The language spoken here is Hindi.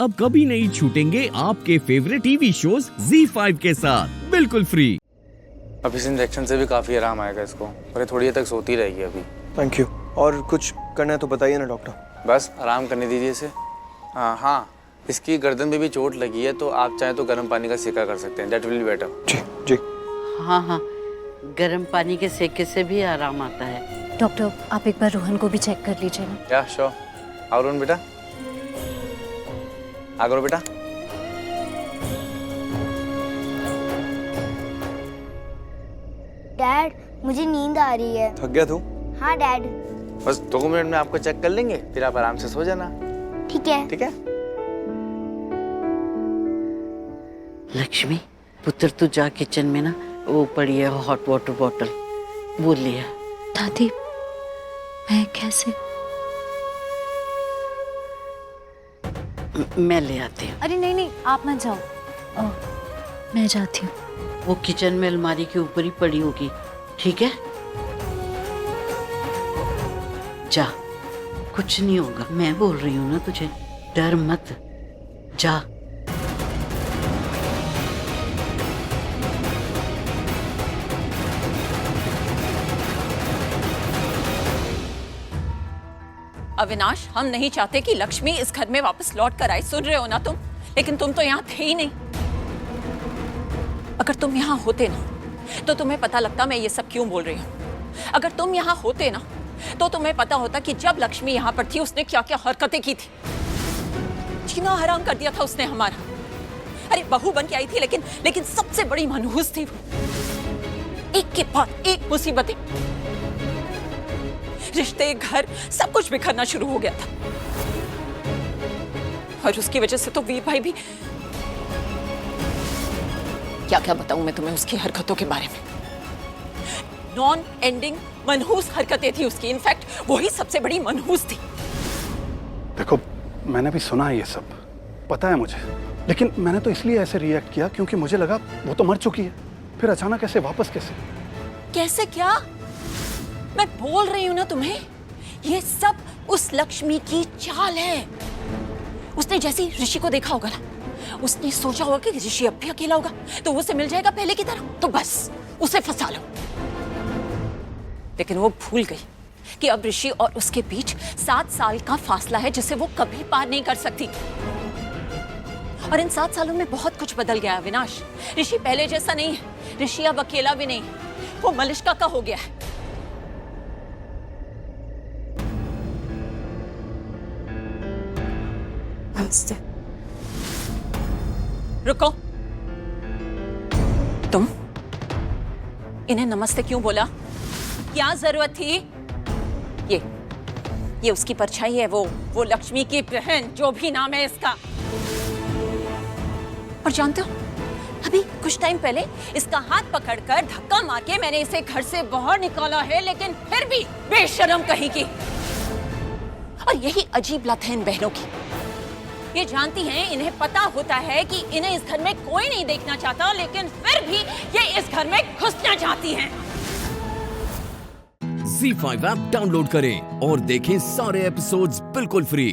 अब कभी नहीं छूटेंगे आपके फेवरेट टीवी शोज ZEE5 के साथ बिल्कुल फ्री। अब इस इंजेक्शन से भी काफ़ी आराम आएगा इसको, पर ये थोड़ी देर तक सोती रहेगी अभी। Thank you. और कुछ करना है तो बताइए ना डॉक्टर। बस आराम करने दीजिए इसे। हाँ, इसकी गर्दन में भी चोट लगी है, तो आप चाहें तो गर्म पानी का सेका कर सकते हैं। That will be better. जी जी। हाँ, गर्म पानी के सेके से भी आराम आता है। डॉक्टर, आप एक बार रोहन को भी चेक कर लीजिए ना। या श्योर। आओ रोहन बेटा, आ करो बेटा। डैड, मुझे नींद आ रही है। थक गया तू? हाँ डैड। बस 2 मिनट में आपको चेक कर लेंगे, फिर आप आराम से सो जाना। ठीक है। ठीक है। लक्ष्मी, पुत्र तू जा किचन में ना, वो पड़ी है हॉट वाटर बॉटल, वो लिया। दादी, मैं कैसे? मैं ले आती हूँ। अरे नहीं, आप मत जाओ। मैं जाती हूँ। वो किचन में अलमारी के ऊपर ही पड़ी होगी, ठीक है? जा, कुछ नहीं होगा, मैं बोल रही हूँ ना तुझे, डर मत, जा। अविनाश, हम नहीं चाहते कि लक्ष्मी इस घर में वापस लौट कर आए, सुन रहे हो ना तुम? लेकिन तुम तो यहाँ थे ही नहीं। अगर तुम यहाँ होते ना तो तुम्हें पता लगता मैं ये सब क्यों बोल रही हूँ। अगर तुम यहाँ होते ना तो तुम्हें पता होता कि जब लक्ष्मी यहाँ पर थी उसने क्या क्या हरकतें की थी। जीना हराम कर दिया था उसने हमारा। अरे बहू बन के आई थी, लेकिन सबसे बड़ी मनहूस थी वो। एक के बाद एक मुसीबतें, रिश्ते, घर, सब कुछ बिखरना शुरू हो गया था। और उसकी वजह से तो वीर भाई भी, क्या क्या बताऊं मैं तुम्हें उसकी हरकतों के बारे में। नॉन एंडिंग मनहूस हरकतें थी उसकी। इनफैक्ट वही सबसे बड़ी मनहूस थी। देखो, मैंने भी सुना है ये सब, पता है मुझे, लेकिन मैंने तो इसलिए ऐसे रिएक्ट किया क्योंकि मुझे लगा वो तो मर चुकी है, फिर अचानक ऐसे वापस कैसे? कैसे क्या? मैं बोल रही हूं ना तुम्हें, ये सब उस लक्ष्मी की चाल है। उसने जैसे ही ऋषि को देखा होगा ना, उसने सोचा होगा कि ऋषि अब भी अकेला होगा तो वो उसे मिल जाएगा पहले की तरह, तो बस उसे फंसा लो। लेकिन वो भूल गई कि अब ऋषि और उसके बीच 7 साल का फासला है जिसे वो कभी पार नहीं कर सकती। और इन 7 सालों में बहुत कुछ बदल गया है अविनाश। ऋषि पहले जैसा नहीं है। ऋषि अब अकेला भी नहीं, वो मलिष्का का हो गया है। नमस्ते। रुको, तुम इन्हें नमस्ते क्यों बोला? क्या जरूरत थी? ये उसकी परछाई है, वो लक्ष्मी की बहन, जो भी नाम है इसका। और जानते हो, अभी कुछ टाइम पहले इसका हाथ पकड़कर धक्का मार के मैंने इसे घर से बाहर निकाला है, लेकिन फिर भी बेशर्म कहीं की। और यही अजीब लत है इन बहनों की। ये जानती हैं, इन्हें पता होता है कि इन्हें इस घर में कोई नहीं देखना चाहता, लेकिन फिर भी ये इस घर में घुसना चाहती हैं। ZEE5 ऐप डाउनलोड करें और देखें सारे एपिसोड्स बिल्कुल फ्री।